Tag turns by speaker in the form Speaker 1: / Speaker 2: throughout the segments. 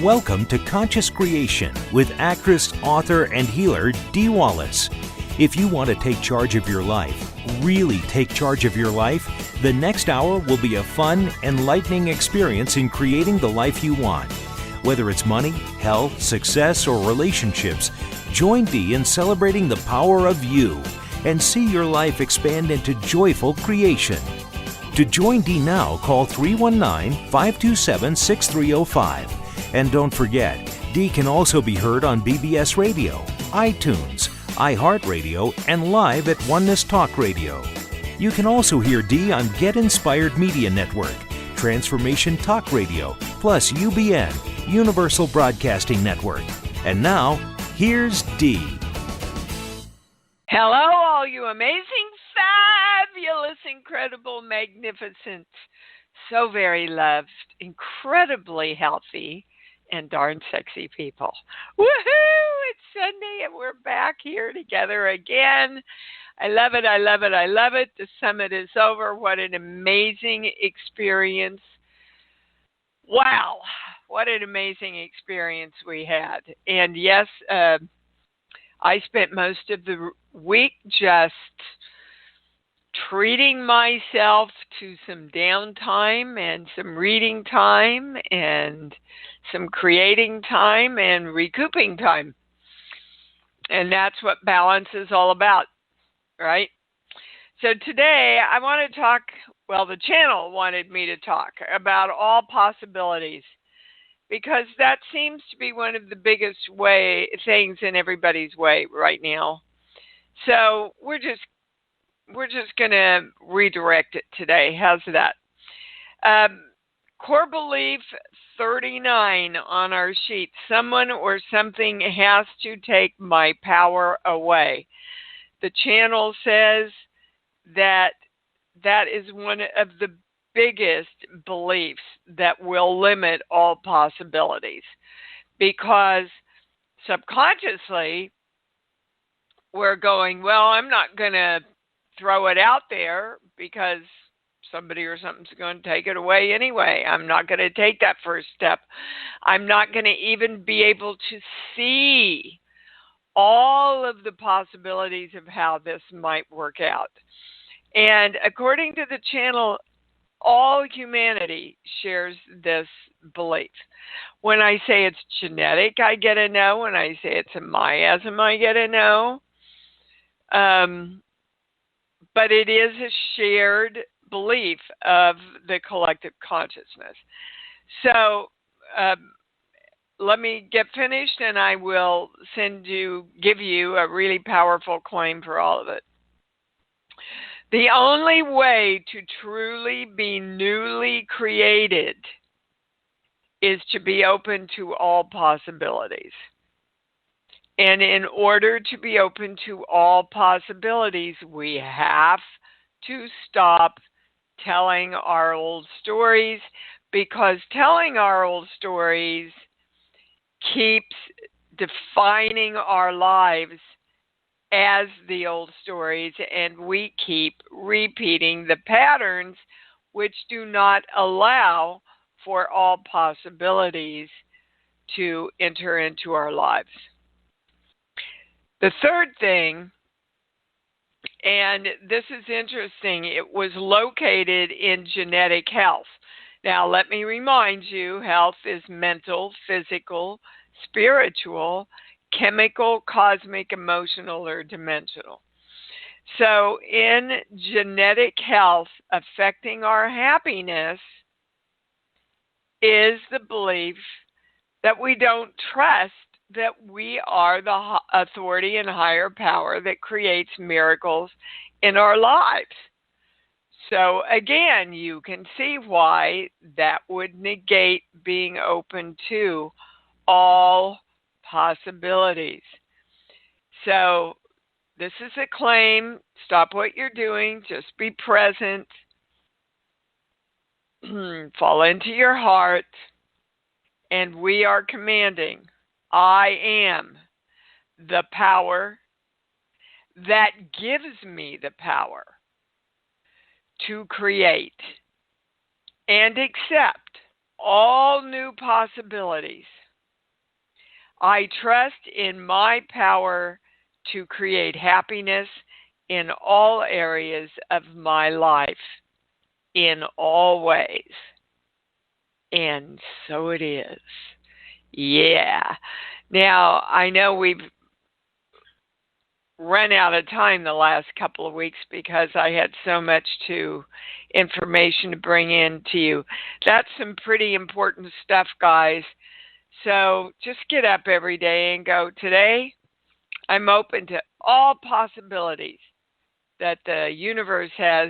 Speaker 1: Welcome to Conscious Creation with actress, author, and healer Dee Wallace. If you want to take charge of your life, really take charge of your life, the next hour will be a fun, enlightening experience in creating the life you want. Whether it's money, health, success, or relationships, join Dee in celebrating the power of you and see your life expand into joyful creation. To join Dee now, call 319-527-6305. And don't forget, Dee can also be heard on BBS Radio, iTunes, iHeartRadio, and live at Oneness Talk Radio. You can also hear Dee on Get Inspired Media Network, Transformation Talk Radio, plus UBN, Universal Broadcasting Network. And now, here's Dee.
Speaker 2: Hello, all you amazing, fabulous, incredible, magnificent, so very loved, incredibly healthy, and darn sexy people. Woohoo! It's Sunday and we're back here together again. I love it, I love it, I love it. The summit is over. What an amazing experience. Wow, what an amazing experience we had. And yes, I spent most of the week just treating myself to some downtime and some reading time and some creating time and recouping time. And that's what balance is all about, right? So today I want to talk, well, the channel wanted me to talk about all possibilities, because that seems to be one of the biggest things in everybody's way right now. So we're just going to redirect it today. How's that? Core belief 39 on our sheet. Someone or something has to take my power away. The channel says that is one of the biggest beliefs that will limit all possibilities, because subconsciously we're going, well, I'm not going to throw it out there because somebody or something's going to take it away anyway. I'm not going to take that first step. I'm not going to even be able to see all of the possibilities of how this might work out. And according to the channel, all humanity shares this belief. When I say it's genetic, I get a no. When I say it's a miasm, I get a no. But it is a shared belief of the collective consciousness. So let me get finished and I will give you a really powerful claim for all of it. The only way to truly be newly created is to be open to all possibilities. And in order to be open to all possibilities, we have to stop telling our old stories, because telling our old stories keeps defining our lives as the old stories, and we keep repeating the patterns which do not allow for all possibilities to enter into our lives. The third thing, and this is interesting, it was located in genetic health. Now, let me remind you, health is mental, physical, spiritual, chemical, cosmic, emotional, or dimensional. So in genetic health, affecting our happiness is the belief that we don't trust that we are the authority and higher power that creates miracles in our lives. So again, you can see why that would negate being open to all possibilities. So this is a claim. Stop what you're doing. Just be present. Fall into your heart. And we are commanding, I am the power that gives me the power to create and accept all new possibilities I trust in my power to create happiness in all areas of my life, in all ways. And so it is. Yeah. Now, I know we've run out of time the last couple of weeks because I had so much information to bring in to you. That's some pretty important stuff, guys. So just get up every day and go, today I'm open to all possibilities that the universe has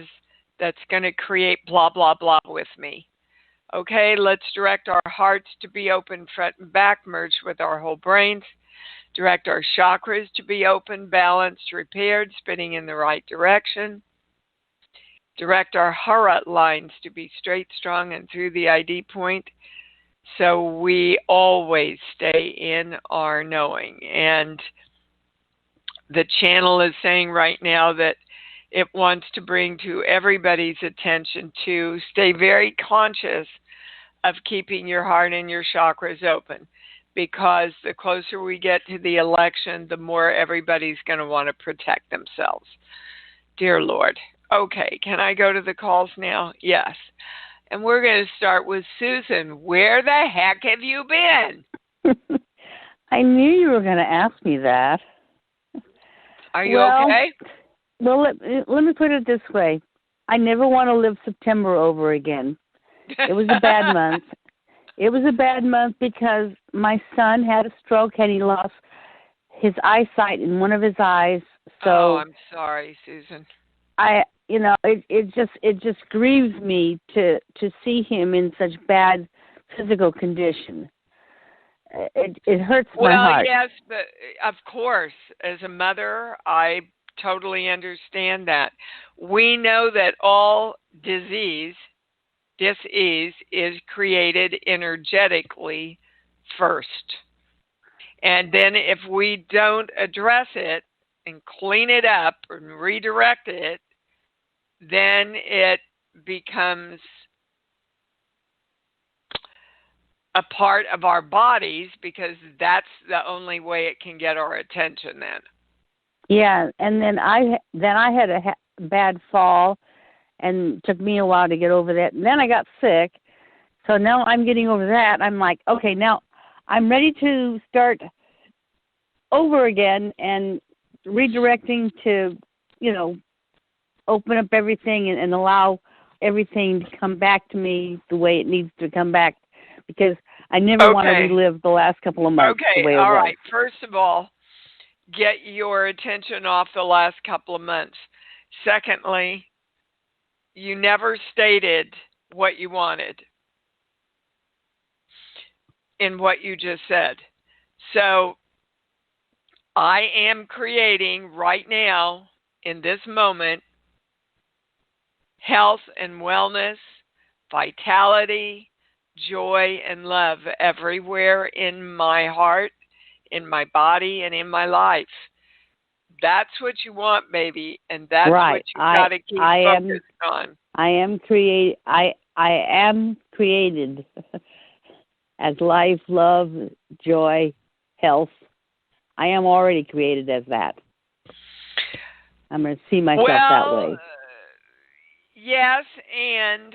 Speaker 2: that's going to create blah, blah, blah with me. Okay, let's direct our hearts to be open front and back, merged with our whole brains. Direct our chakras to be open, balanced, repaired, spinning in the right direction. Direct our heart lines to be straight, strong, and through the ID point, so we always stay in our knowing. And the channel is saying right now that it wants to bring to everybody's attention to stay very conscious of keeping your heart and your chakras open, because the closer we get to the election, the more everybody's going to want to protect themselves. Dear Lord. Okay, can I go to the calls now? Yes. And we're going to start with Susan. Where the heck have you been?
Speaker 3: I knew you were going to ask me that.
Speaker 2: Are you okay?
Speaker 3: Well, let me put it this way. I never want to live September over again. It was a bad month. It was a bad month because my son had a stroke and he lost his eyesight in one of his eyes. So
Speaker 2: I'm sorry, Susan.
Speaker 3: It just grieves me to see him in such bad physical condition. It hurts my heart.
Speaker 2: Well, yes, but of course, as a mother, I totally understand that. We know that all disease is created energetically first. And then if we don't address it and clean it up and redirect it, then it becomes a part of our bodies, because that's the only way it can get our attention then.
Speaker 3: Yeah, and then I had a bad fall, and it took me a while to get over that. And then I got sick, so now I'm getting over that. I'm like, okay, now I'm ready to start over again and redirecting to, open up everything and allow everything to come back to me the way it needs to come back, because I never want to relive the last couple of months the way it was.
Speaker 2: All right. First of all, get your attention off the last couple of months. Secondly, you never stated what you wanted in what you just said. So I am creating right now, in this moment, health and wellness, vitality, joy, and love everywhere in my heart, in my body, and in my life. That's what you want, baby, and that's
Speaker 3: right.
Speaker 2: what you got to keep focused on.
Speaker 3: I am created as life, love, joy, health. I am already created as that. I'm going to see myself that way.
Speaker 2: Yes, and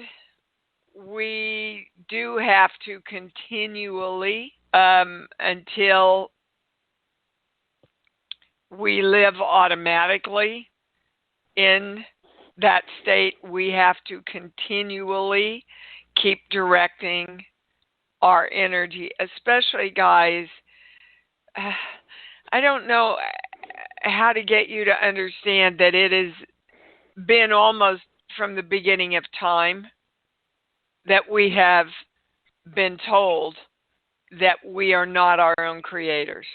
Speaker 2: we do have to continually, until we live automatically in that state, we have to continually keep directing our energy, especially, guys. I don't know how to get you to understand that it has been almost from the beginning of time that we have been told that we are not our own creators.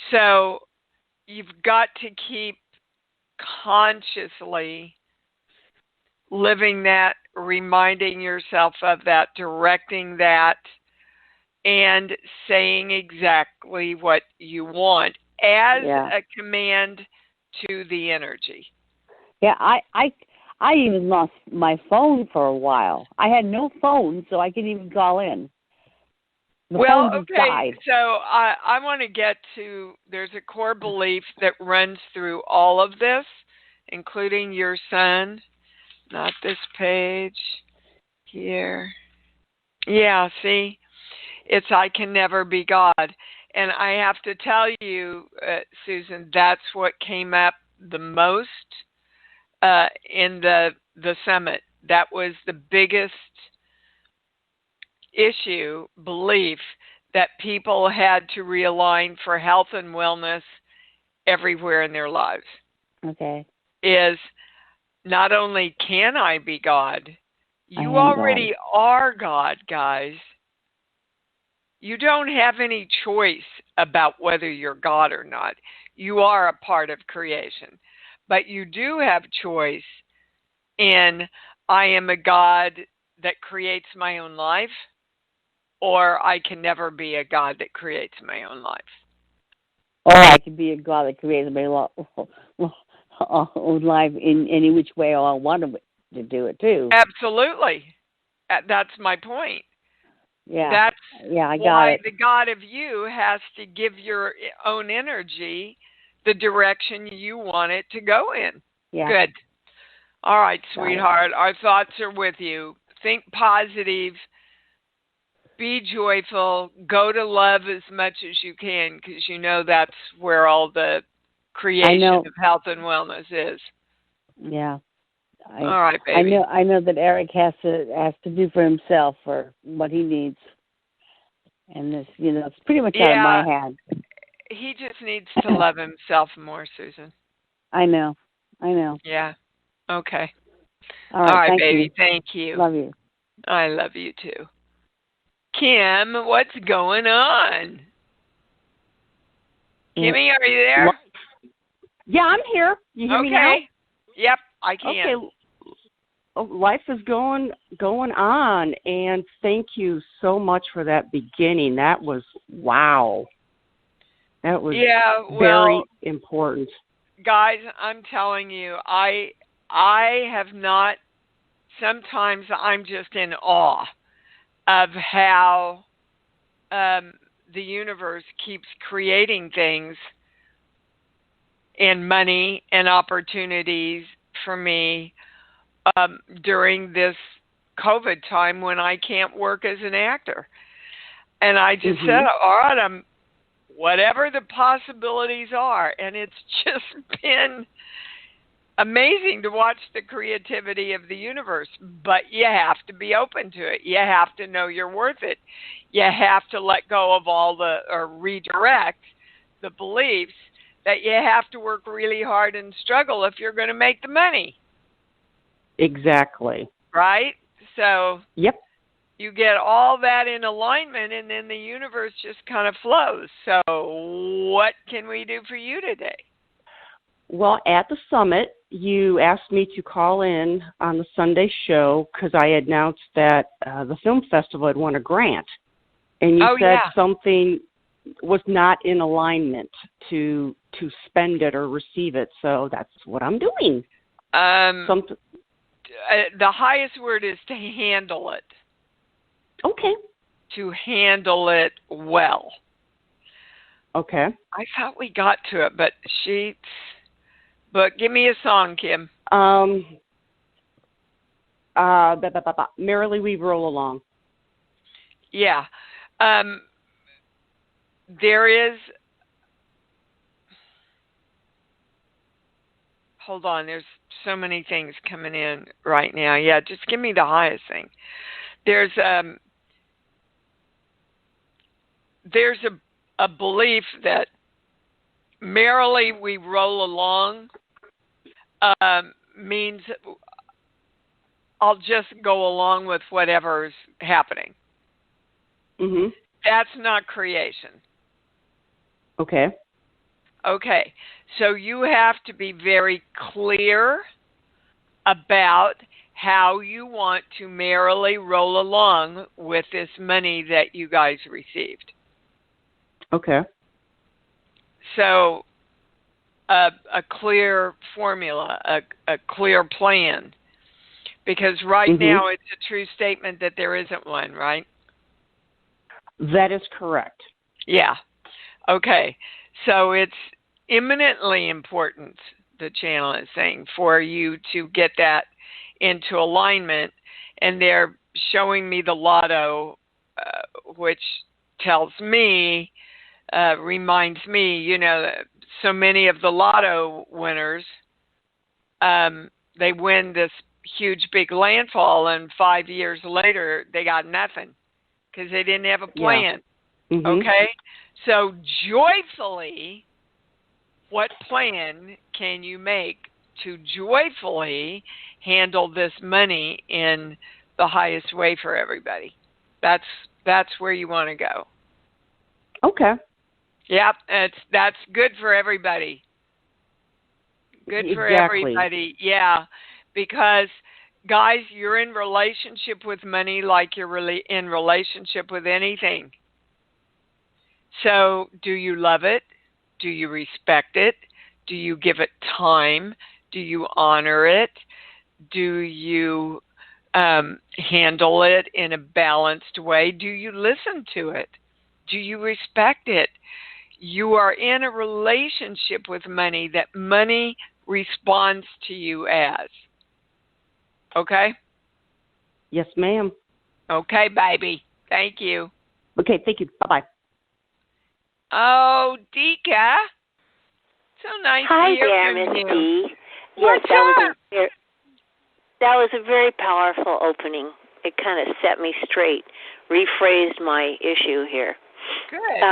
Speaker 2: So you've got to keep consciously living that, reminding yourself of that, directing that, and saying exactly what you want as a command to the energy.
Speaker 3: Yeah, I even lost my phone for a while. I had no phone, so I couldn't even call in. The
Speaker 2: Well,
Speaker 3: phone just
Speaker 2: okay,
Speaker 3: died.
Speaker 2: so I want to get to, there's a core belief that runs through all of this, including your son, not this page here. Yeah, see, it's I can never be God. And I have to tell you, Susan, that's what came up the most in the summit. That was the biggest issue, belief, that people had to realign for health and wellness everywhere in their lives.
Speaker 3: Okay.
Speaker 2: Is not only can I be God,
Speaker 3: I
Speaker 2: you
Speaker 3: am
Speaker 2: already are God, guys. You don't have any choice about whether you're God or not. You are a part of creation. But you do have choice in I am a God that creates my own life, or I can never be a God that creates my own life.
Speaker 3: Or I could be a God that creates my own life in any which way I want to do it, too.
Speaker 2: Absolutely. That's my point.
Speaker 3: Yeah.
Speaker 2: That's
Speaker 3: I got
Speaker 2: why
Speaker 3: it.
Speaker 2: the God of you has to give your own energy the direction you want it to go in.
Speaker 3: Yeah.
Speaker 2: Good. All right,
Speaker 3: Got it.
Speaker 2: sweetheart. Our thoughts are with you. Think positive. Be joyful. Go to love as much as you can, because you know that's where all the creation of health and wellness is.
Speaker 3: Yeah.
Speaker 2: All right, baby.
Speaker 3: I know that Eric has to do for himself for what he needs. And this, it's pretty much out of my hand.
Speaker 2: He just needs to love himself more, Susan.
Speaker 3: I know.
Speaker 2: Yeah. Okay.
Speaker 3: All right,
Speaker 2: baby.
Speaker 3: You.
Speaker 2: Thank you.
Speaker 3: Love you.
Speaker 2: I love you too. Kim, what's going on? Kimmy, are you there?
Speaker 4: Yeah, I'm here. You hear me now?
Speaker 2: Yep, I can.
Speaker 4: Okay. Life is going on, and thank you so much for that beginning. That was wow. That was very important.
Speaker 2: Guys, I'm telling you, I have not. Sometimes I'm just in awe of how the universe keeps creating things and money and opportunities for me during this COVID time when I can't work as an actor. And I just said, all right, whatever the possibilities are. And it's just been amazing to watch the creativity of the universe. But you have to be open to it. You have to know you're worth it. You have to let go of or redirect the beliefs that you have to work really hard and struggle if you're going to make the money.
Speaker 4: Exactly.
Speaker 2: Right? So
Speaker 4: yep.
Speaker 2: You get all that in alignment, and then the universe just kind of flows. So what can we do for you today?
Speaker 4: Well, at the summit, you asked me to call in on the Sunday show because I announced that the film festival had won a grant. And you said something was not in alignment to spend it or receive it. So that's what I'm doing.
Speaker 2: The highest word is to handle it.
Speaker 4: Okay.
Speaker 2: To handle it well.
Speaker 4: Okay.
Speaker 2: I thought we got to it, but give me a song, Kim.
Speaker 4: Merrily We Roll Along.
Speaker 2: Yeah. There is... Hold on, there's so many things coming in right now. Yeah, just give me the highest thing. There's a belief that merrily we roll along means I'll just go along with whatever's happening.
Speaker 4: Mm-hmm.
Speaker 2: That's not creation.
Speaker 4: Okay.
Speaker 2: Okay. So you have to be very clear about how you want to merrily roll along with this money that you guys received.
Speaker 4: Okay.
Speaker 2: So a clear formula, a clear plan. Because right now it's a true statement that there isn't one, right?
Speaker 4: That is correct.
Speaker 2: Yeah. Okay. So it's imminently important, the channel is saying, for you to get that into alignment. And they're showing me the lotto, which tells me, reminds me, you know, that so many of the lotto winners, they win this huge big landfall, and 5 years later they got nothing because they didn't have a plan.
Speaker 4: Yeah. Mm-hmm.
Speaker 2: Okay? So joyfully, what plan can you make to joyfully handle this money in the highest way for everybody? That's where you want to go.
Speaker 4: Okay.
Speaker 2: Yep, that's good for everybody. Good for everybody. Yeah, because guys, you're in relationship with money like you're really in relationship with anything. So, do you love it? Do you respect it? Do you give it time? Do you honor it? Do you handle it in a balanced way? Do you listen to it? Do you respect it? You are in a relationship with money that money responds to you as. Okay?
Speaker 4: Yes, ma'am.
Speaker 2: Okay, baby. Thank you.
Speaker 4: Okay, thank you. Bye-bye.
Speaker 2: Oh, Dika. So nice
Speaker 5: Hi
Speaker 2: to hear
Speaker 5: there,
Speaker 2: from
Speaker 5: Miss
Speaker 2: you.
Speaker 5: D.
Speaker 2: What's up?
Speaker 5: That was a very powerful opening. It kind of set me straight, rephrased my issue here.
Speaker 2: Good.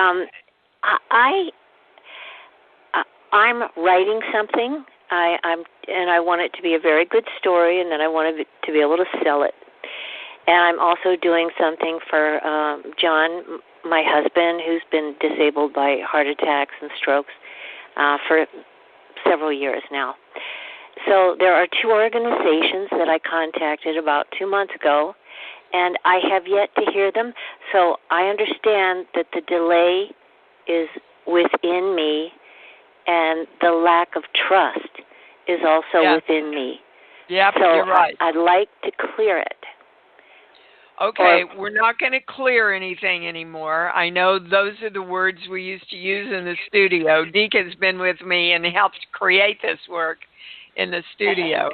Speaker 5: I'm writing something. I want it to be a very good story, and then I want to be able to sell it. And I'm also doing something for John, my husband, who's been disabled by heart attacks and strokes for several years now. So there are two organizations that I contacted about 2 months ago, and I have yet to hear them. So I understand that the delay is within me, and the lack of trust is also within me.
Speaker 2: Yep,
Speaker 5: so
Speaker 2: you're right.
Speaker 5: I'd like to clear it.
Speaker 2: Okay, we're not going to clear anything anymore. I know those are the words we used to use in the studio. Deacon's been with me and helped create this work in the studio.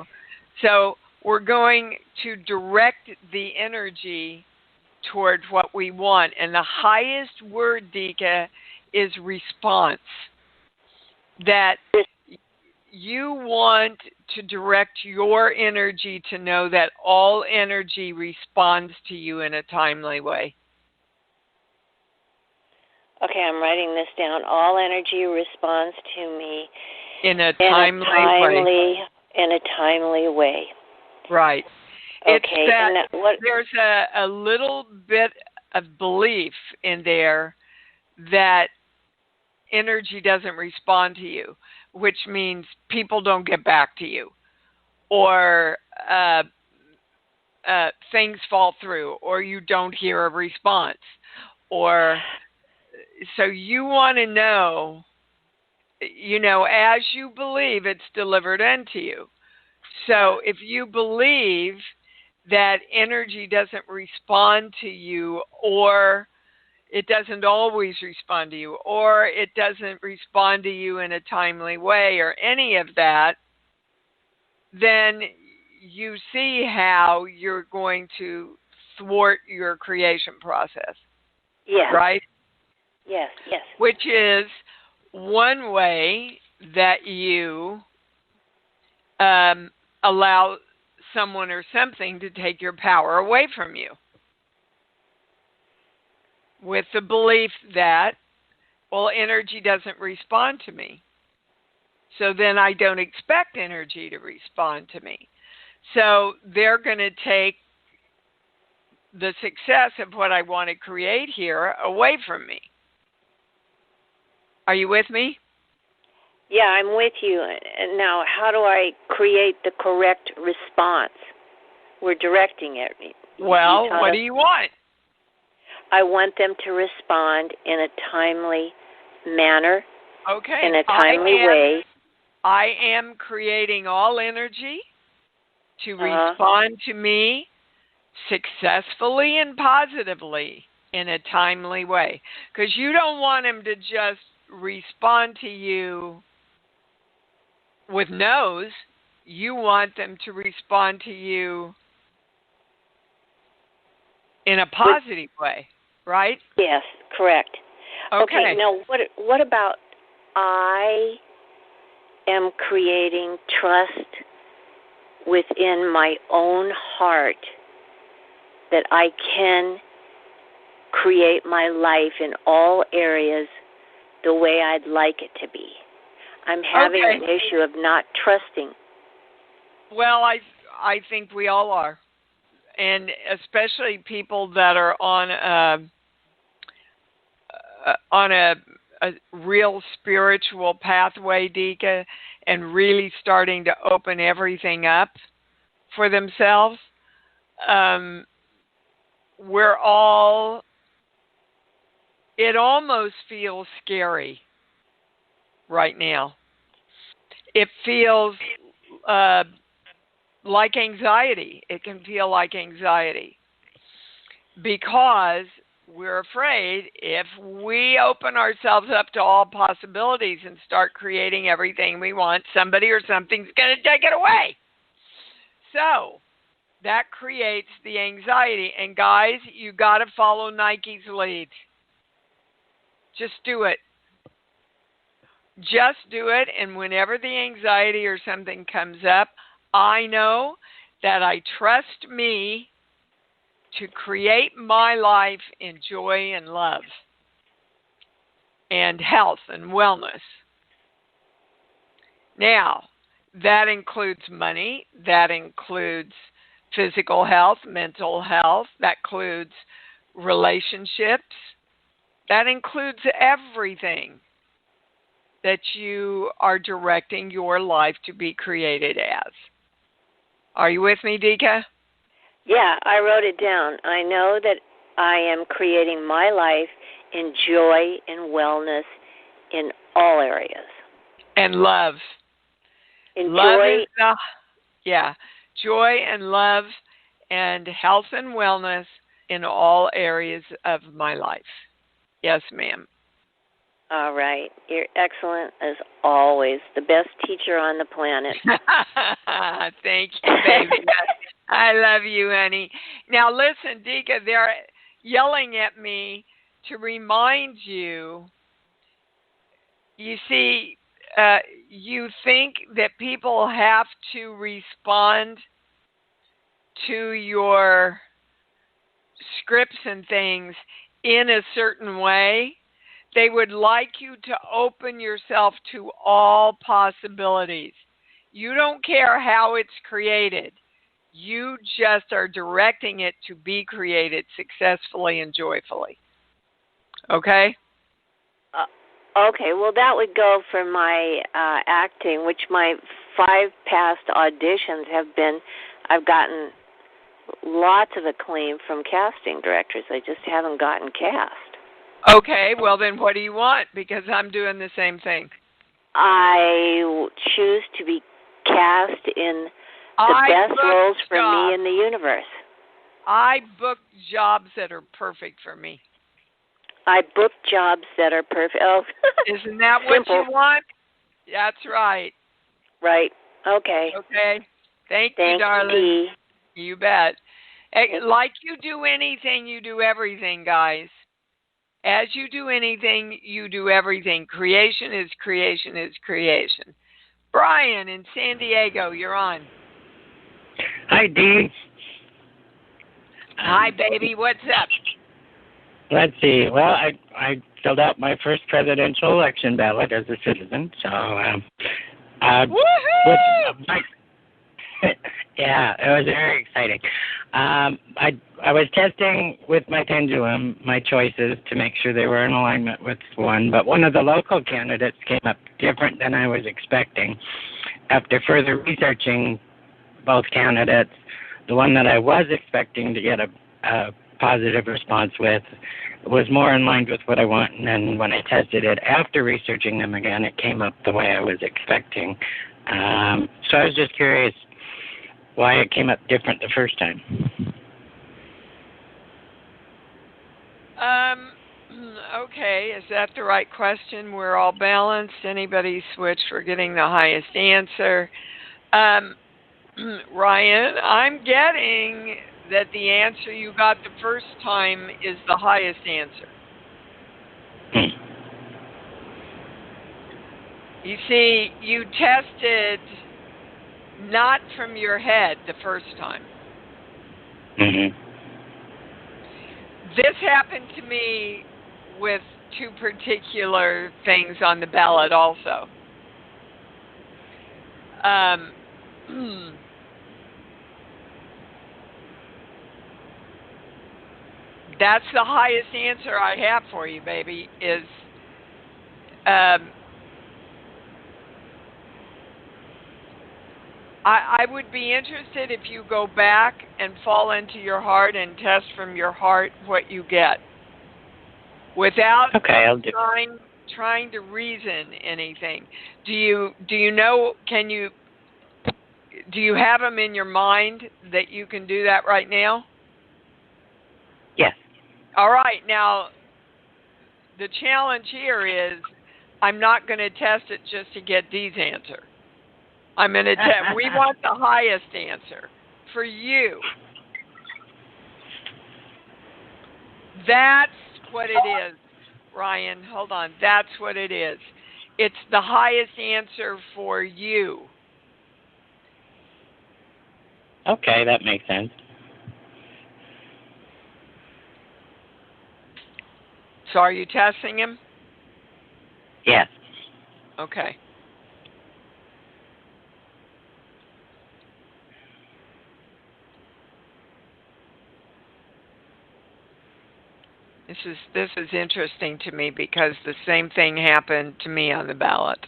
Speaker 2: So we're going to direct the energy toward what we want. And the highest word, Dika, is response. That you want to direct your energy to know that all energy responds to you in a timely way.
Speaker 5: Okay, I'm writing this down. All energy responds to me
Speaker 2: in a timely
Speaker 5: way.
Speaker 2: Right.
Speaker 5: Okay.
Speaker 2: It's that there's a little bit of belief in there that energy doesn't respond to you, which means people don't get back to you, or things fall through, or you don't hear a response, or so you want to know, as you believe, it's delivered unto you. So if you believe that energy doesn't respond to you, or it doesn't always respond to you, or it doesn't respond to you in a timely way, or any of that, then you see how you're going to thwart your creation process.
Speaker 5: Yes.
Speaker 2: Right?
Speaker 5: Yes, yes.
Speaker 2: Which is one way that you allow someone or something to take your power away from you. With the belief that, well, energy doesn't respond to me. So then I don't expect energy to respond to me. So they're going to take the success of what I want to create here away from me. Are you with me?
Speaker 5: Yeah, I'm with you. And now, how do I create the correct response? We're directing it.
Speaker 2: Well, what do you want?
Speaker 5: I want them to respond in a timely manner.
Speaker 2: Okay.
Speaker 5: In a timely way.
Speaker 2: I am creating all energy to respond to me successfully and positively in a timely way. Because you don't want them to just respond to you with no's. You want them to respond to you in a positive way, right?
Speaker 5: Yes, correct.
Speaker 2: Okay.
Speaker 5: Now, what about I am creating trust within my own heart that I can create my life in all areas the way I'd like it to be. I'm having an issue of not trusting.
Speaker 2: Well, I think we all are. And especially people that are on a real spiritual pathway, Dika, and really starting to open everything up for themselves. It almost feels scary right now. It feels like anxiety. It can feel like anxiety because we're afraid if we open ourselves up to all possibilities and start creating everything we want, somebody or something's going to take it away. So that creates the anxiety. And guys, you got to follow Nike's lead. Just do it. Just do it. And whenever the anxiety or something comes up, I know that I trust me to create my life in joy and love and health and wellness. Now, that includes money, that includes physical health, mental health, that includes relationships, that includes everything that you are directing your life to be created as. Are you with me, Dika?
Speaker 5: Yeah, I wrote it down. I know that I am creating my life in joy and wellness in all areas.
Speaker 2: And love.
Speaker 5: In
Speaker 2: love
Speaker 5: joy.
Speaker 2: Joy and love and health and wellness in all areas of my life. Yes, ma'am.
Speaker 5: All right. You're excellent as always. The best teacher on the planet.
Speaker 2: Thank you, baby. I love you, honey. Now, listen, Dika, they're yelling at me to remind you. You see, you think that people have to respond to your scripts and things in a certain way. They would like you to open yourself to all possibilities. You don't care how it's created. You just are directing it to be created successfully and joyfully. Okay?
Speaker 5: Okay, well, that would go for my acting, which my 5 past auditions have been, I've gotten lots of acclaim from casting directors. I just haven't gotten cast.
Speaker 2: Okay, well then what do you want? Because I'm doing the same thing.
Speaker 5: I choose to be cast in the best roles for me in the universe.
Speaker 2: I book jobs that are perfect for me.
Speaker 5: I book jobs that are perfect. Oh,
Speaker 2: isn't that what you want? That's right.
Speaker 5: Right. Okay.
Speaker 2: Okay. Thank you, darling.
Speaker 5: You.
Speaker 2: You bet. Like you do anything, you do everything, guys. As you do anything, you do everything. Creation is creation is creation. Brian in San Diego, you're on.
Speaker 6: Hi, Dee.
Speaker 2: Hi, baby. What's up?
Speaker 6: Let's see. Well, I filled out my first presidential election ballot as a citizen, so yeah, it was very exciting. I was testing with my pendulum my choices to make sure they were in alignment with one, but one of the local candidates came up different than I was expecting. After further researching both candidates, the one that I was expecting to get a positive response with was more in line with what I want, and then when I tested it after researching them again, it came up the way I was expecting. So I was just curious why it came up different the first time.
Speaker 2: Okay, is that the right question? We're all balanced. Anybody switch for getting the highest answer? Ryan, I'm getting that the answer you got the first time is the highest answer. You see, you tested not from your head the first time.
Speaker 6: Mm-hmm.
Speaker 2: This happened to me with two particular things on the ballot also. That's the highest answer I have for you, baby, is I would be interested if you go back and fall into your heart and test from your heart what you get. Without trying to reason anything. Do you know, do you have them in your mind that you can do that right now?
Speaker 6: Yes.
Speaker 2: All right. Now, the challenge here is I'm not going to test it just to get Dee's answer. I'm going to test. We want the highest answer for you. That's what it is, Ryan. Hold on. That's what it is. It's the highest answer for you.
Speaker 6: Okay, that makes sense.
Speaker 2: So are you testing him?
Speaker 6: Yes.
Speaker 2: Okay. This is interesting to me because the same thing happened to me on the ballot.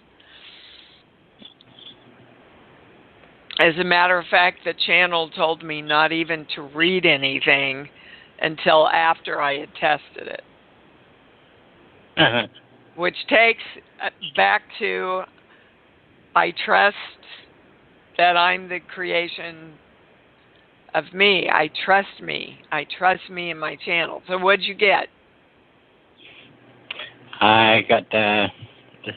Speaker 2: As a matter of fact, the channel told me not even to read anything until after I had tested it.
Speaker 6: Uh-huh.
Speaker 2: Which takes back to I trust that I'm the creation of me. I trust me. I trust me in my channel. So what'd you get?
Speaker 6: I got the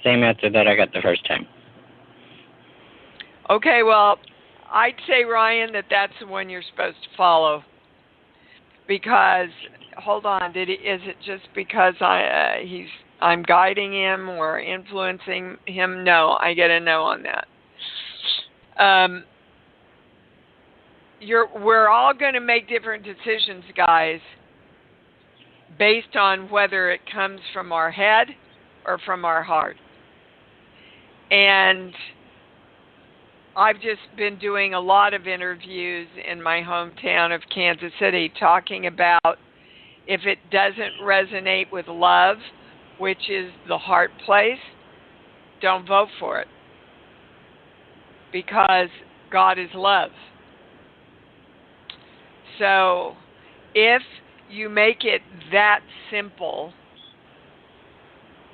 Speaker 6: same answer that I got the first time.
Speaker 2: Okay, well, I'd say, Ryan, that's the one you're supposed to follow. Because, hold on, is it just because I'm guiding him or influencing him? No, I get a no on that. We're all going to make different decisions, guys, based on whether it comes from our head or from our heart. And I've just been doing a lot of interviews in my hometown of Kansas City talking about if it doesn't resonate with love, which is the heart place, don't vote for it. Because God is love. So if you make it that simple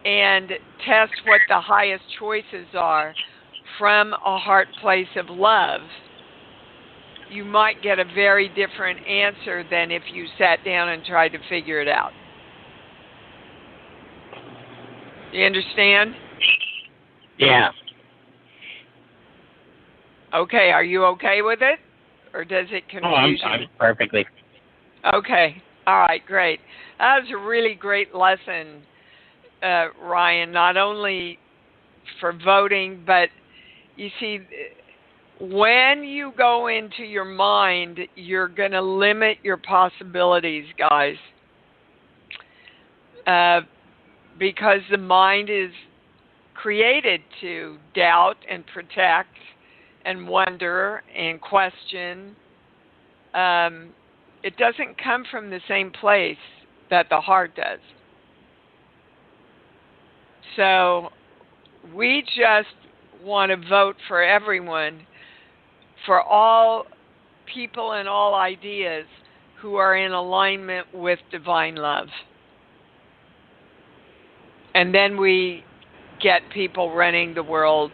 Speaker 2: and test what the highest choices are from a heart place of love, you might get a very different answer than if you sat down and tried to figure it out. You understand?
Speaker 6: Yeah.
Speaker 2: Okay, are you okay with it? Or does it confuse you?
Speaker 6: I'm perfectly.
Speaker 2: Okay, all right, great. That was a really great lesson, Ryan, not only for voting, but you see, when you go into your mind, you're going to limit your possibilities, guys. Because the mind is created to doubt and protect and wonder and question. It doesn't come from the same place that the heart does. So we just want to vote for everyone, for all people and all ideas who are in alignment with divine love. And then we get people running the world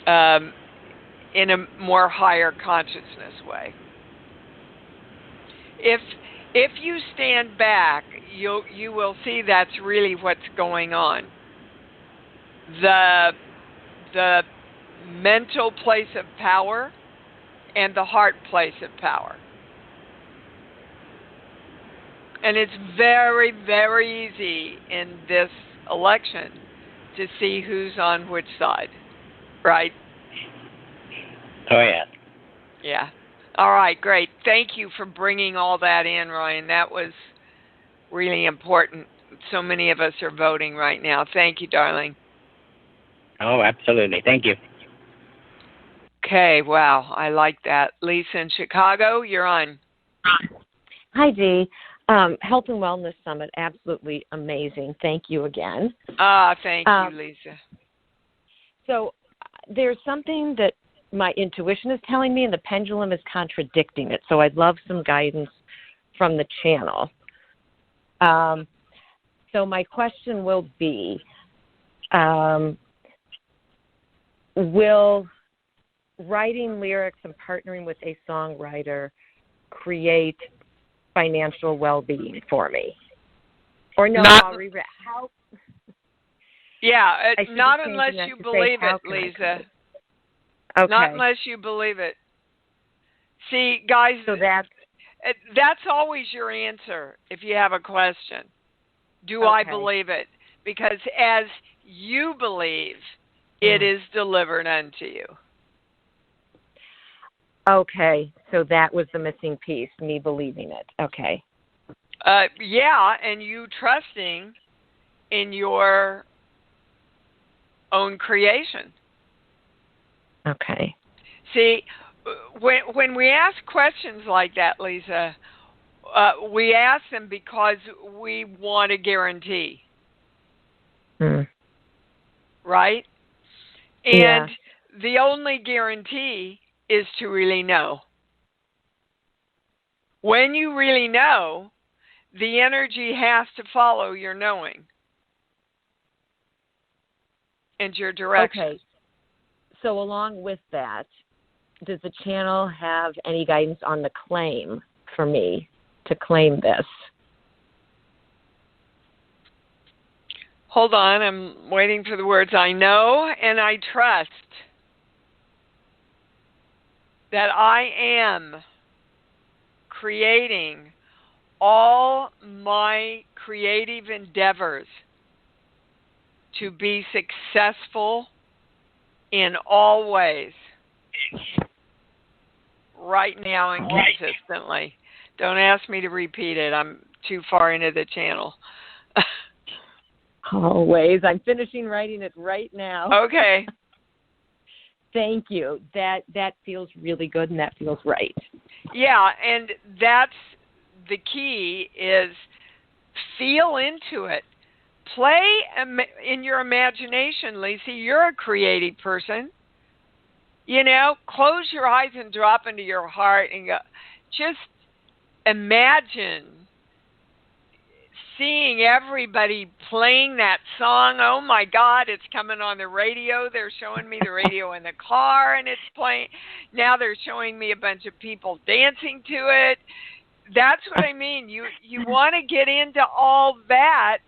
Speaker 2: in a more higher consciousness way. If If you stand back, you will see that's really what's going on. The mental place of power and the heart place of power. And it's very, very easy in this election to see who's on which side, right?
Speaker 6: Oh, yeah.
Speaker 2: Yeah. All right, great. Thank you for bringing all that in, Ryan. That was really important. So many of us are voting right now. Thank you, darling.
Speaker 6: Oh, absolutely. Thank you.
Speaker 2: Okay, wow. I like that. Lisa in Chicago, you're on.
Speaker 7: Hi, Dee. Health and Wellness Summit, absolutely amazing. Thank you again.
Speaker 2: Thank you, Lisa.
Speaker 7: So there's something that my intuition is telling me, and the pendulum is contradicting it. So I'd love some guidance from the channel. So my question will be, will writing lyrics and partnering with a songwriter create financial well-being for me? Or no, I'll reread. How?
Speaker 2: Yeah, not unless you believe it, Lisa.
Speaker 7: Okay.
Speaker 2: Not unless you believe it. See, guys,
Speaker 7: so
Speaker 2: that's always your answer if you have a question. Do I believe it? Because as you believe, it is delivered unto you.
Speaker 7: Okay, so that was the missing piece, me believing it. Okay.
Speaker 2: Yeah, and you trusting in your own creation.
Speaker 7: Okay.
Speaker 2: See, when we ask questions like that, Lisa, we ask them because we want a guarantee. Right? And the only guarantee is to really know. When you really know, the energy has to follow your knowing and your direction.
Speaker 7: Okay. So along with that, does the channel have any guidance on the claim for me to claim this?
Speaker 2: Hold on, I'm waiting for the words. I know and I trust that I am creating all my creative endeavors to be successful in all ways, right now and consistently. Don't ask me to repeat it. I'm too far into the channel.
Speaker 7: Always. I'm finishing writing it right now.
Speaker 2: Okay.
Speaker 7: Thank you. That feels really good and that feels right.
Speaker 2: Yeah, and that's the key is feel into it. Play in your imagination, Lisa. You're a creative person. You know, close your eyes and drop into your heart and go. Just imagine seeing everybody playing that song. Oh my God, it's coming on the radio. They're showing me the radio in the car and it's playing. Now they're showing me a bunch of people dancing to it. That's what I mean. You want to get into all that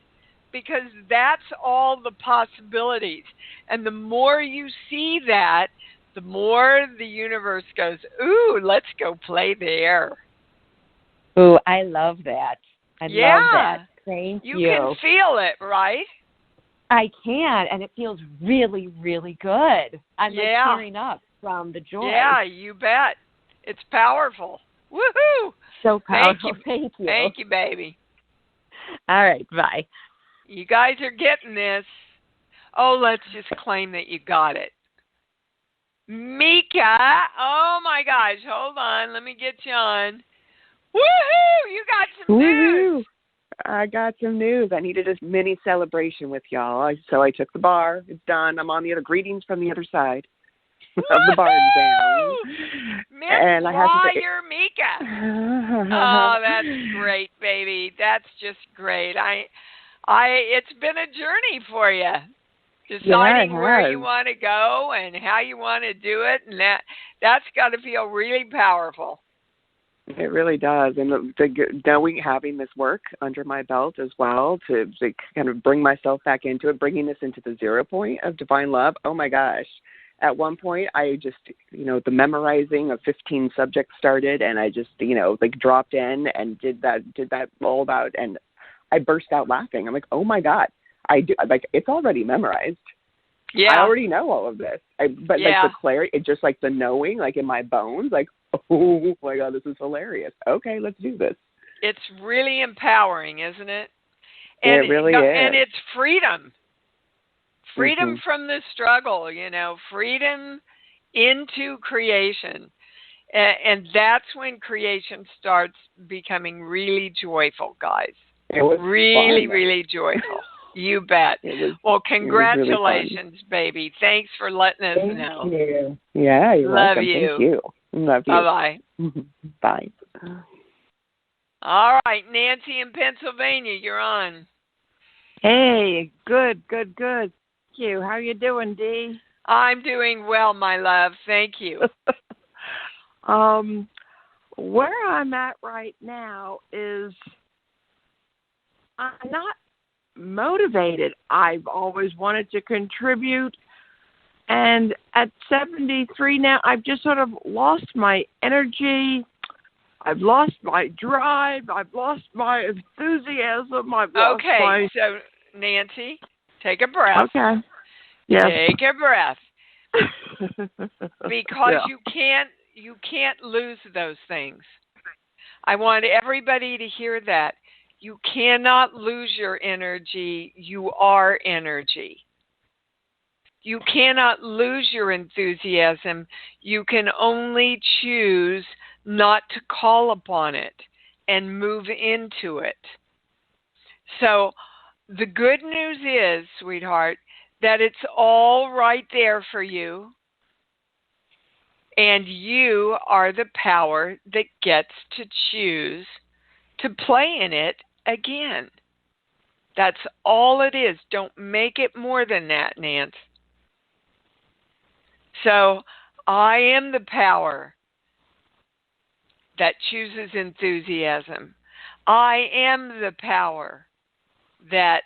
Speaker 2: because that's all the possibilities. And the more you see that, the more the universe goes, ooh, let's go play there.
Speaker 7: Ooh, I love that. I love that. Thank you.
Speaker 2: You can feel it, right?
Speaker 7: I can, and it feels really, really good. I'm like tearing up from the joy.
Speaker 2: Yeah, you bet. It's powerful. Woohoo!
Speaker 7: So powerful. Thank you.
Speaker 2: Thank you, baby.
Speaker 7: All right, bye.
Speaker 2: You guys are getting this. Oh, let's just claim that you got it. Mika, oh my gosh, hold on. Let me get you on. Woohoo! You got some news.
Speaker 8: I got some news. I needed a mini celebration with y'all. So I took the bar. It's done. I'm on the other greetings from the other side of the bar exam.
Speaker 2: And I have to say, Mika. Oh, that's great, baby. That's just great. It's been a journey for you. Deciding where you want to go and how you want to do it, and that's got to feel really powerful.
Speaker 8: It really does. And knowing, having this work under my belt as well to kind of bring myself back into it, bringing this into the 0 point of divine love. Oh my gosh. At one point, I just, the memorizing of 15 subjects started, and I just, dropped in and did that all about, and I burst out laughing. I'm like, oh my God, it's already memorized.
Speaker 2: Yeah.
Speaker 8: I already know all of this. But the clarity, it's just the knowing, in my bones, oh my God, this is hilarious. Okay, let's do this.
Speaker 2: It's really empowering, isn't it?
Speaker 8: And it really is.
Speaker 2: And it's freedom. Freedom from the struggle, freedom into creation. And that's when creation starts becoming really joyful, guys.
Speaker 8: It was
Speaker 2: really,
Speaker 8: fun.
Speaker 2: Really joyful. You bet. Well, congratulations, really, baby. Thanks for letting us know.
Speaker 8: Thank you. Yeah, you're welcome.
Speaker 2: You.
Speaker 8: Thank you. Love you.
Speaker 2: Bye-bye.
Speaker 8: Bye.
Speaker 2: All right, Nancy in Pennsylvania, you're on.
Speaker 9: Hey, good. Thank you. How you doing, Dee?
Speaker 2: I'm doing well, my love. Thank you.
Speaker 9: Where I'm at right now is I'm not motivated. I've always wanted to contribute, and at 73 now, I've just sort of lost my energy. I've lost my drive. I've lost my enthusiasm.
Speaker 2: Okay, so Nancy, take a breath.
Speaker 9: Okay. Yes.
Speaker 2: Take a breath. Because you can't lose those things. I want everybody to hear that. You cannot lose your energy. You are energy. You cannot lose your enthusiasm. You can only choose not to call upon it and move into it. So the good news is, sweetheart, that it's all right there for you. And you are the power that gets to choose to play in it again. That's all it is. Don't make it more than that, Nance. So I am the power that chooses enthusiasm. I am the power that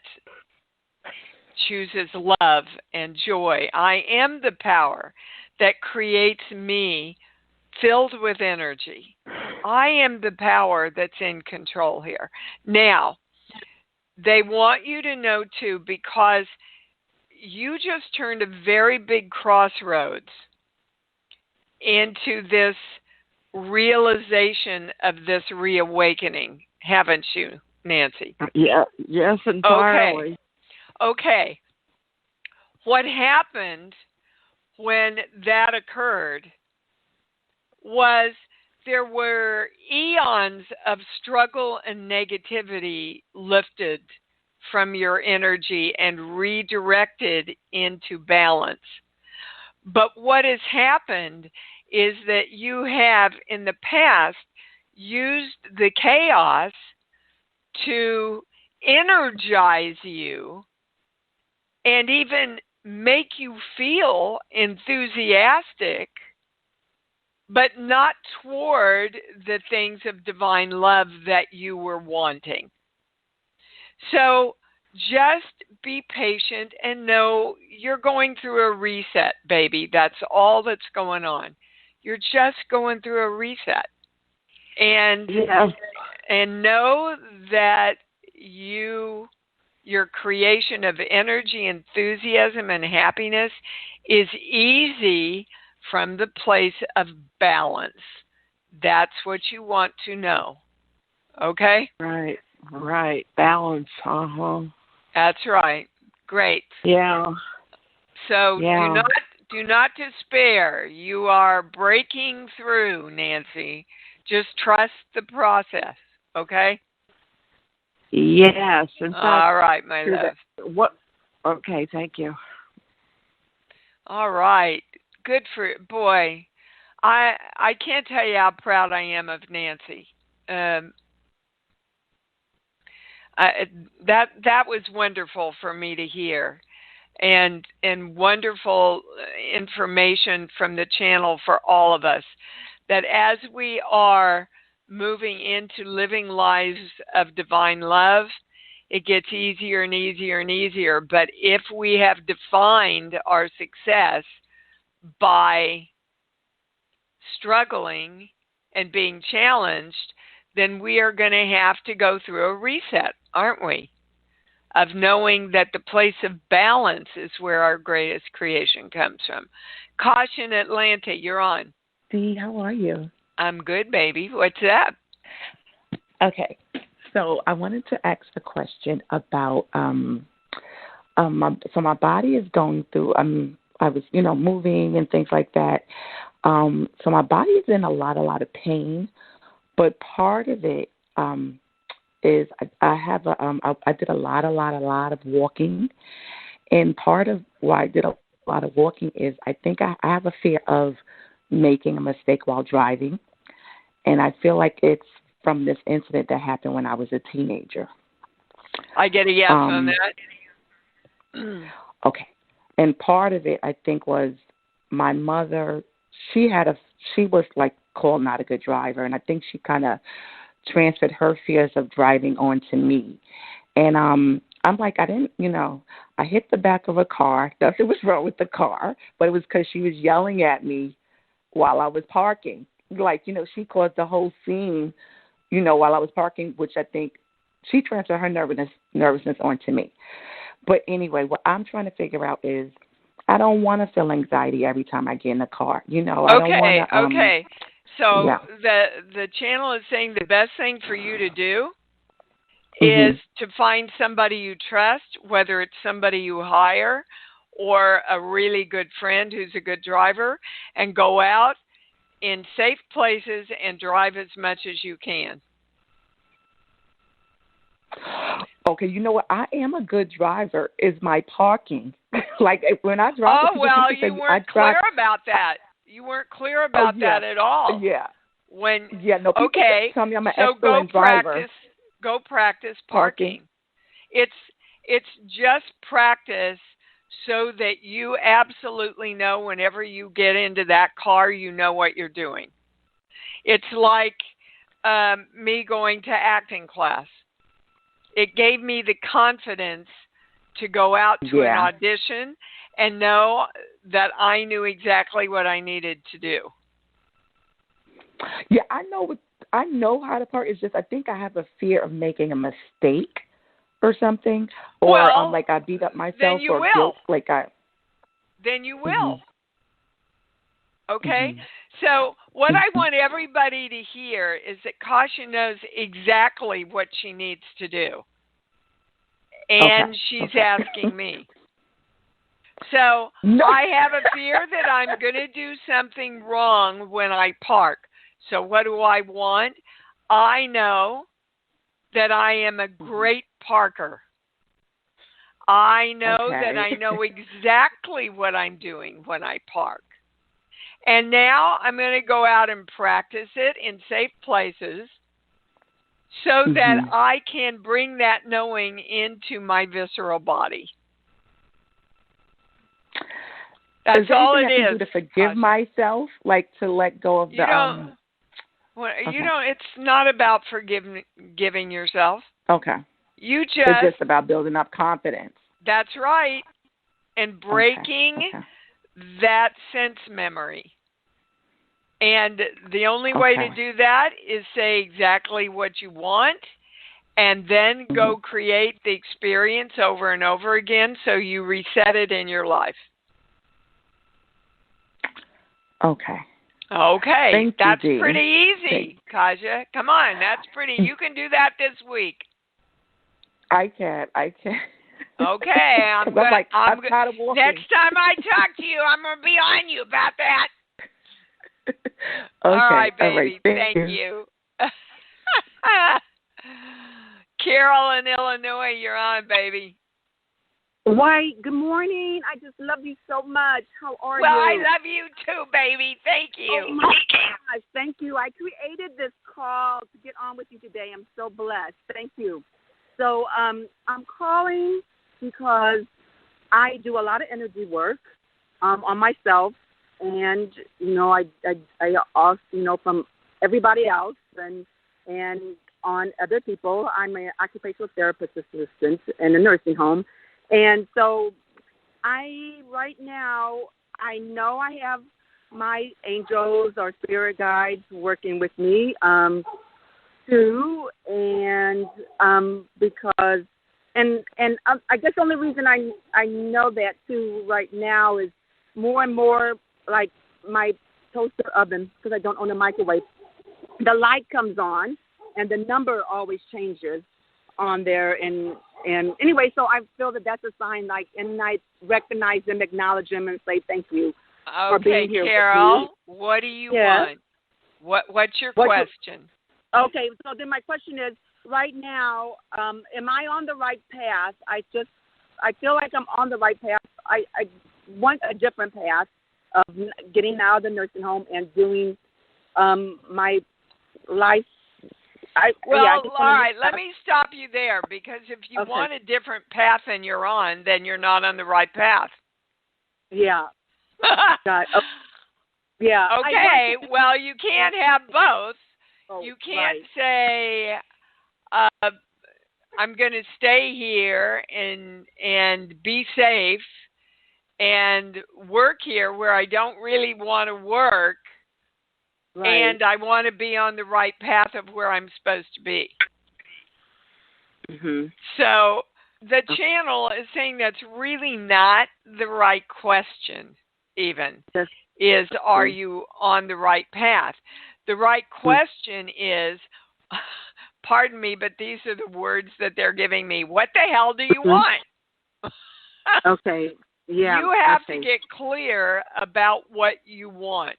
Speaker 2: chooses love and joy. I am the power that creates me filled with energy. I am the power that's in control here. Now, they want you to know too, because you just turned a very big crossroads into this realization of this reawakening, haven't you, Nancy?
Speaker 9: Yeah, yes, entirely.
Speaker 2: Okay. What happened when that occurred was there were eons of struggle and negativity lifted from your energy and redirected into balance. But what has happened is that you have in the past used the chaos to energize you and even make you feel enthusiastic, but not toward the things of divine love that you were wanting. So just be patient and know you're going through a reset, baby. That's all that's going on. You're just going through a reset. And know that your creation of energy, enthusiasm, and happiness is easy from the place of balance. That's what you want to know. Okay?
Speaker 9: Right. Balance.
Speaker 2: That's right. Great.
Speaker 9: Yeah.
Speaker 2: So do not despair. You are breaking through, Nancy. Just trust the process. Okay?
Speaker 9: Yes. In fact,
Speaker 2: all right, my love.
Speaker 9: Okay, thank you.
Speaker 2: All right. Good for boy. I can't tell you how proud I am of Nancy. That was wonderful for me to hear, and wonderful information from the channel for all of us. That as we are moving into living lives of divine love, it gets easier and easier and easier. But if we have defined our success by struggling and being challenged, then we are going to have to go through a reset, aren't we? Of knowing that the place of balance is where our greatest creation comes from. Caution, Atlanta, you're on.
Speaker 10: Dee, how are you?
Speaker 2: I'm good, baby. What's up?
Speaker 10: Okay, so I wanted to ask a question about my body is going through. I was moving and things like that. So my body is in a lot of pain, but part of it is I did a lot of walking, and part of why I did a lot of walking is I think I have a fear of making a mistake while driving, and I feel like it's from this incident that happened when I was a teenager.
Speaker 2: I get a yes on that.
Speaker 10: Okay, and part of it I think was my mother. She was like called not a good driver, and I think she kind of transferred her fears of driving onto me. And I'm like, I didn't, I hit the back of a car. Nothing was wrong with the car, but it was because she was yelling at me while I was parking. Like, she caused the whole scene, while I was parking, which I think she transferred her nervousness onto me. But anyway, what I'm trying to figure out is I don't want to feel anxiety every time I get in the car. I don't want to.
Speaker 2: Okay. So
Speaker 10: yeah.
Speaker 2: the channel is saying the best thing for you to do is to find somebody you trust, whether it's somebody you hire or a really good friend who's a good driver, and go out in safe places and drive as much as you can.
Speaker 10: Okay, you know what? I am a good driver. Is my parking. Like when I drive.
Speaker 2: Oh, well, you weren't clear about that. You weren't clear about that at all.
Speaker 10: Yeah.
Speaker 2: No,
Speaker 10: people
Speaker 2: okay,
Speaker 10: tell me I'm an
Speaker 2: so
Speaker 10: excellent driver.
Speaker 2: Go practice parking. It's just practice so that you absolutely know whenever you get into that car, you know what you're doing. It's like me going to acting class. It gave me the confidence to go out to an audition and know that I knew exactly what I needed to do.
Speaker 10: Yeah, I know how to park. It's just I think I have a fear of making a mistake or something, or like I beat up myself,
Speaker 2: then you
Speaker 10: or
Speaker 2: will.
Speaker 10: guilt, like I.
Speaker 2: Then you will. Okay? So what I want everybody to hear is that Kasia knows exactly what she needs to do. And she's asking me. So I have a fear that I'm going to do something wrong when I park. So what do I want? I know that I am a great parker. I know that I know exactly what I'm doing when I park. And now I'm going to go out and practice it in safe places so that I can bring that knowing into my visceral body. That's all it is.
Speaker 10: To forgive myself, like to let go of the.
Speaker 2: It's not about forgiving yourself.
Speaker 10: Okay.
Speaker 2: It's
Speaker 10: just about building up confidence.
Speaker 2: That's right. And breaking that sense memory. And the only way to do that is say exactly what you want and then go create the experience over and over again so you reset it in your life.
Speaker 10: Okay.
Speaker 2: That's pretty easy, Kasia. Come on, that's pretty. You can do that this week.
Speaker 10: I can.
Speaker 2: Okay, I'm
Speaker 10: tired of walking.
Speaker 2: Next time I talk to you, I'm going to be on you about that.
Speaker 10: All
Speaker 2: right, baby.
Speaker 10: All right.
Speaker 2: Thank you. Carol in Illinois, you're on, baby.
Speaker 11: Why, good morning. I just love you so much. How are you?
Speaker 2: Well, I love you too, baby. Thank you.
Speaker 11: Oh, my gosh. Thank you. I created this call to get on with you today. I'm so blessed. Thank you. So I'm calling because I do a lot of energy work on myself. And, I also, from everybody else. And and on other people. I'm an occupational therapist assistant in a nursing home. And so right now, I know I have my angels or spirit guides working with me, too. And because, and I guess the only reason I know that too right now is more and more like my toaster oven, because I don't own a microwave. The light comes on, and the number always changes on there. And anyway, so I feel that that's a sign, like, and I recognize them, acknowledge them, and say thank you for being here.
Speaker 2: Okay, Carol, what do you want? What's your question?
Speaker 11: Okay, so then my question is, right now, am I on the right path? I feel like I'm on the right path. I want a different path of getting out of the nursing home and doing my life.
Speaker 2: All right, let me stop you there, because if you want a different path than you're on, then you're not on the right path.
Speaker 11: Yeah. God. Oh. Yeah.
Speaker 2: Okay, well, you can't have both.
Speaker 11: Oh,
Speaker 2: you can't say, I'm going to stay here and be safe and work here where I don't really want to work. Right. And I want to be on the right path of where I'm supposed to be.
Speaker 11: Mm-hmm.
Speaker 2: So the channel is saying that's really not the right question, even, is are you on the right path? The right question is, pardon me, but these are the words that they're giving me. What the hell do you want?
Speaker 11: Okay. Yeah.
Speaker 2: You have to get clear about what you want,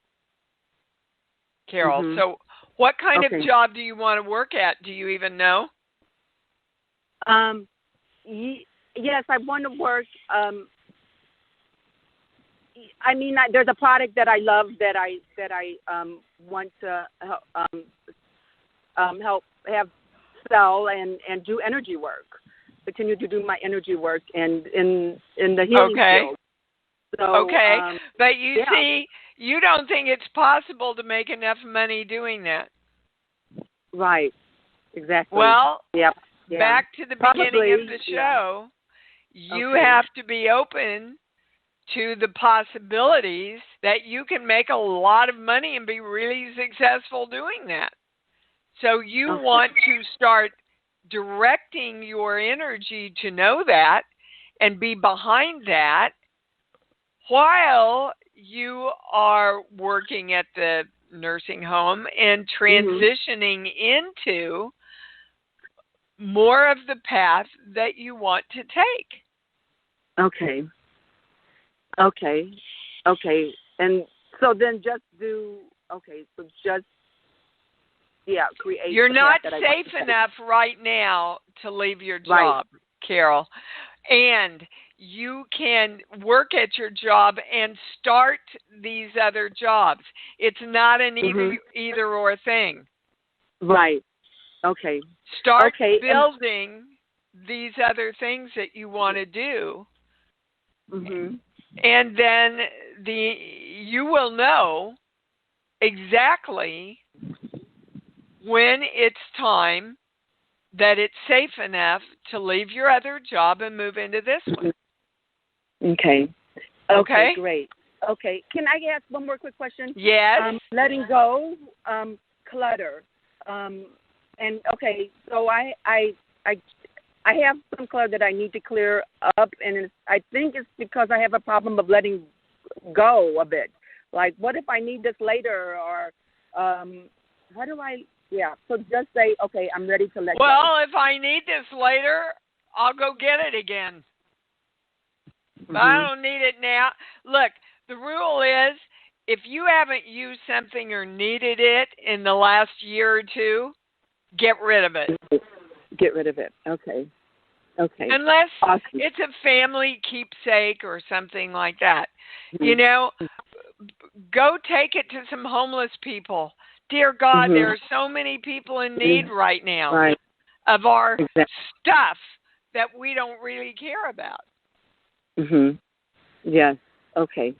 Speaker 2: Carol.
Speaker 11: Mm-hmm.
Speaker 2: So what kind of job do you want to work at? Do you even know?
Speaker 11: Yes, I want to work. I mean, there's a product that I love that I want to help have sell and do energy work. Continue to do my energy work and in the healing field. So,
Speaker 2: but you see, you don't think it's possible to make enough money doing that.
Speaker 11: Right. Exactly.
Speaker 2: Well,
Speaker 11: yeah.
Speaker 2: Back to the beginning of the show, you have to be open to the possibilities that you can make a lot of money and be really successful doing that. So you want to start directing your energy to know that and be behind that while you are working at the nursing home and transitioning into more of the path that you want to take.
Speaker 11: Okay. And so then create.
Speaker 2: You're not safe enough right now to leave your job, Carol. And you can work at your job and start these other jobs. It's not an either or thing.
Speaker 11: Right. Okay.
Speaker 2: Start building these other things that you want to do.
Speaker 11: Mm-hmm.
Speaker 2: And then you will know exactly when it's time that it's safe enough to leave your other job and move into this one.
Speaker 11: Okay, great. Okay, can I ask one more quick question?
Speaker 2: Yes.
Speaker 11: Letting go, clutter. And so I have some clutter that I need to clear up, and I think it's because I have a problem of letting go a bit. Like, what if I need this later, or how do I? Yeah. So just say, okay, I'm ready to let go.
Speaker 2: Well, if I need this later, I'll go get it again. But I don't need it now. Look, the rule is, if you haven't used something or needed it in the last year or two, get rid of it.
Speaker 11: Get rid of it. Okay.
Speaker 2: Unless it's a family keepsake or something like that. You know, go take it to some homeless people. Dear God, there are so many people in need right now of our stuff that we don't really care about.
Speaker 11: Yes. Okay.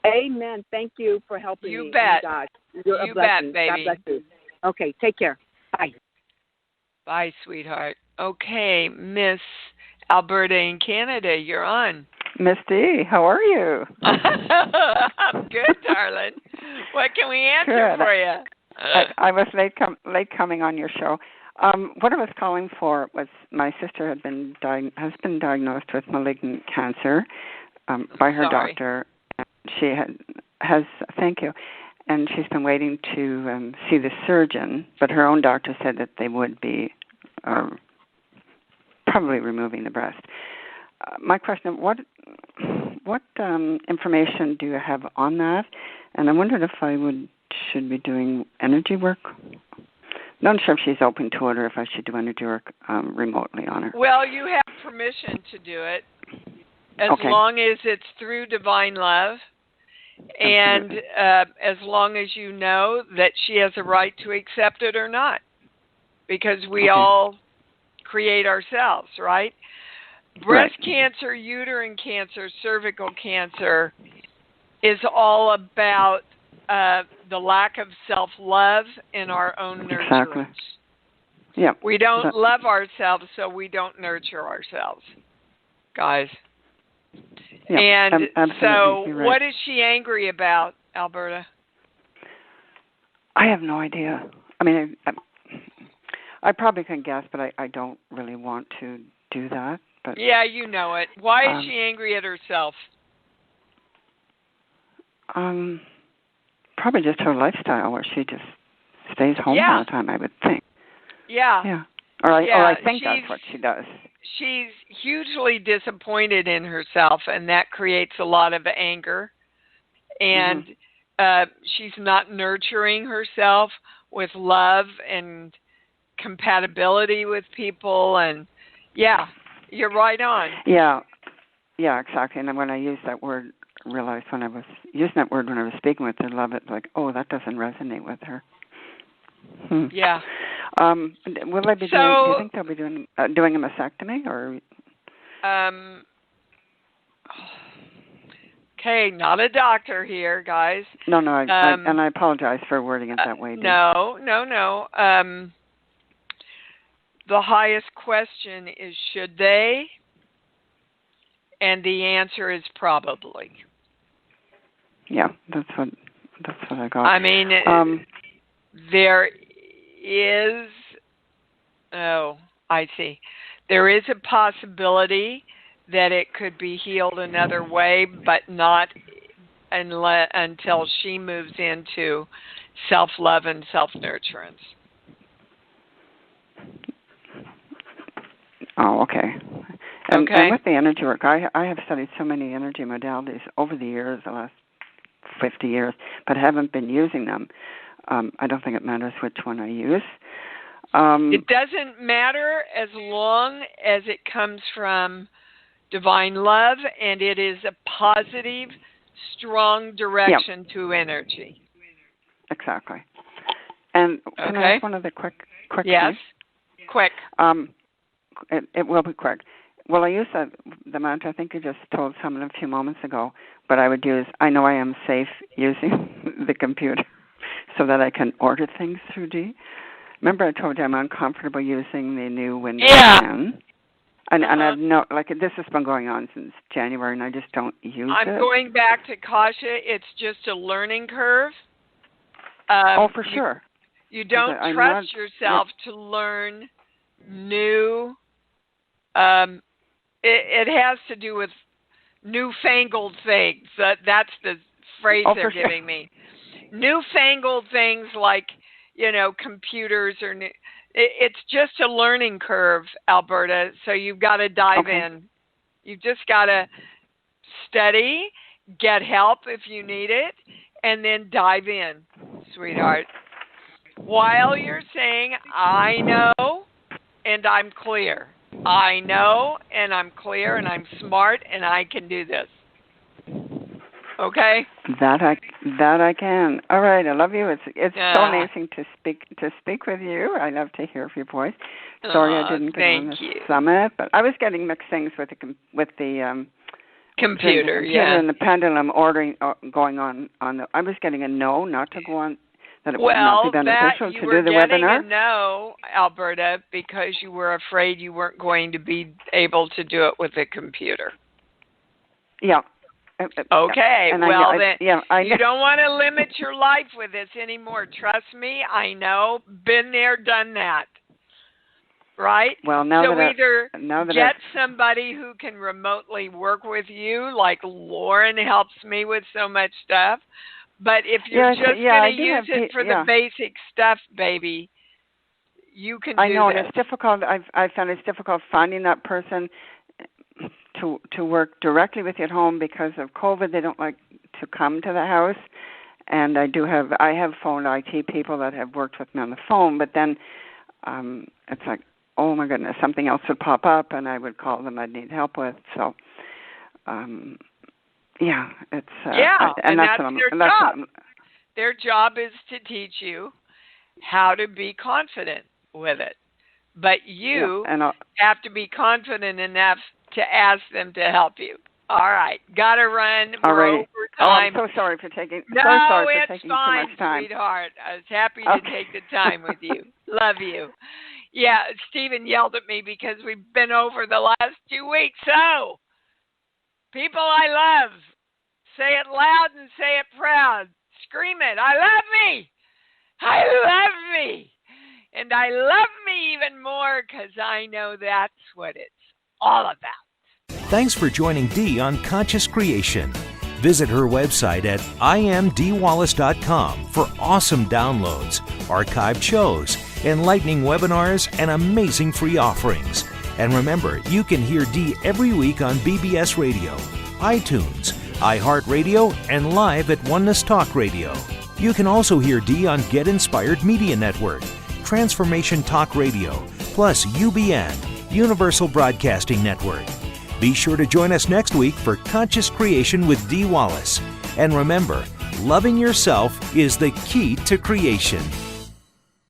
Speaker 11: Amen. Thank you for helping me.
Speaker 2: You bet.
Speaker 11: God. You're
Speaker 2: you
Speaker 11: a blessing.
Speaker 2: bet, baby.
Speaker 11: God bless you. Okay. Take care. Bye.
Speaker 2: Bye, sweetheart. Okay, Miss Alberta in Canada, you're on.
Speaker 12: Miss D, how are you?
Speaker 2: I'm good, darling. What can we answer for you?
Speaker 12: I was late coming on your show. What I was calling for was my sister has been diagnosed with malignant cancer by her doctor. She has thank you, and she's been waiting to see the surgeon. But her own doctor said that they would be probably removing the breast. My question: what information do you have on that? And I wondered if I should be doing energy work. Not sure if she's open to it or if I should do energy work remotely on her.
Speaker 2: Well, you have permission to do it as long as it's through divine love, and as long as you know that she has a right to accept it or not, because we all create ourselves, right? Breast cancer, uterine cancer, cervical cancer is all about the lack of self-love in our own nurturance.
Speaker 12: Exactly. Yeah.
Speaker 2: We don't love ourselves, so we don't nurture ourselves, guys.
Speaker 12: Yeah,
Speaker 2: and so
Speaker 12: right.
Speaker 2: What is she angry about, Alberta?
Speaker 12: I have no idea. I mean, I probably can guess, but I don't really want to do that. But
Speaker 2: yeah, you know it. Why is she angry at herself?
Speaker 12: Probably just her lifestyle, where she just stays home all the time, I would think.
Speaker 2: Yeah.
Speaker 12: Yeah. Or I think that's what she does.
Speaker 2: She's hugely disappointed in herself, and that creates a lot of anger. And she's not nurturing herself with love and compatibility with people. And, yeah, you're right on.
Speaker 12: Yeah, exactly. And when I use that word, realized when I was using that word when I was speaking with her, love it, like, oh, that doesn't resonate with her.
Speaker 2: Yeah.
Speaker 12: Will they be do you think they'll be doing a mastectomy or?
Speaker 2: Okay, not a doctor here, guys.
Speaker 12: No, and I apologize for wording it that way.
Speaker 2: No. The highest question is, should they? And the answer is probably.
Speaker 12: Yeah, that's what I got.
Speaker 2: I mean, there is. Oh, I see. There is a possibility that it could be healed another way, but not until she moves into self-love and self-nurturance.
Speaker 12: Oh, okay. And with the energy work, I have studied so many energy modalities over the years, the last 50 years, but haven't been using them. I don't think it matters which one I use.
Speaker 2: It doesn't matter as long as it comes from divine love and it is a positive, strong direction to energy.
Speaker 12: Exactly. And can I ask one other quick
Speaker 2: Yes,
Speaker 12: thing?
Speaker 2: Quick.
Speaker 12: It will be quick. Well, I use the mantra I think you just told someone a few moments ago, but I would use, I know I am safe using the computer so that I can order things through G. Remember I told you I'm uncomfortable using the new Windows 10? And I've this has been going on since January, and I just don't use it.
Speaker 2: I'm going back to Kasha. It's just a learning curve.
Speaker 12: For sure.
Speaker 2: You don't trust yourself to learn new. It has to do with newfangled things. That's the phrase they're giving me. Newfangled things like, computers or it's just a learning curve, Alberta. So you've got to dive in. You've just got to study, get help if you need it, and then dive in, sweetheart. While you're saying, I know and I'm clear. I know and I'm clear and I'm smart and I can do this. Okay?
Speaker 12: That I can. All right, I love you. It's so amazing to speak with you. I love to hear your voice. Sorry I didn't get on the summit, but I was getting mixed things with the
Speaker 2: computer,
Speaker 12: and the pendulum going on I was getting a no, not to go on that it would not be beneficial to do the webinar?
Speaker 2: Well, you were getting a no, Alberta, because you were afraid you weren't going to be able to do it with a computer.
Speaker 12: Yeah.
Speaker 2: Okay,
Speaker 12: and
Speaker 2: well
Speaker 12: I
Speaker 2: you don't want to limit your life with this anymore. Trust me, I know. Been there, done that. Right?
Speaker 12: Well, now
Speaker 2: so
Speaker 12: that
Speaker 2: either
Speaker 12: that
Speaker 2: get somebody who can remotely work with you, like Lauren helps me with so much stuff. But if you're just going to use it for the basic stuff, baby, you can do
Speaker 12: I know,
Speaker 2: this.
Speaker 12: and it's difficult. I've found it's difficult finding that person to work directly with you at home because of COVID. They don't like to come to the house. And I have phoned IT people that have worked with me on the phone, but then it's like, oh my goodness, something else would pop up, and I would call them I'd need help with. So, it's
Speaker 2: and that's their job. Their job is to teach you how to be confident with it, but you have to be confident enough to ask them to help you. All right, gotta run. We're over time.
Speaker 12: Oh, I'm so sorry for taking.
Speaker 2: No,
Speaker 12: it's
Speaker 2: fine,
Speaker 12: too much time,
Speaker 2: sweetheart. I was happy to take the time with you. Love you. Yeah, Stephen yelled at me because we've been over the last 2 weeks. So, people I love, say it loud and say it proud. Scream it. I love me. I love me. And I love me even more because I know that's what it's all about.
Speaker 1: Thanks for joining Dee on Conscious Creation. Visit her website at imdwallace.com for awesome downloads, archived shows, enlightening webinars, and amazing free offerings. And remember, you can hear Dee every week on BBS Radio, iTunes, iHeartRadio, and live at Oneness Talk Radio. You can also hear Dee on Get Inspired Media Network, Transformation Talk Radio, plus UBN, Universal Broadcasting Network. Be sure to join us next week for Conscious Creation with Dee Wallace. And remember, loving yourself is the key to creation.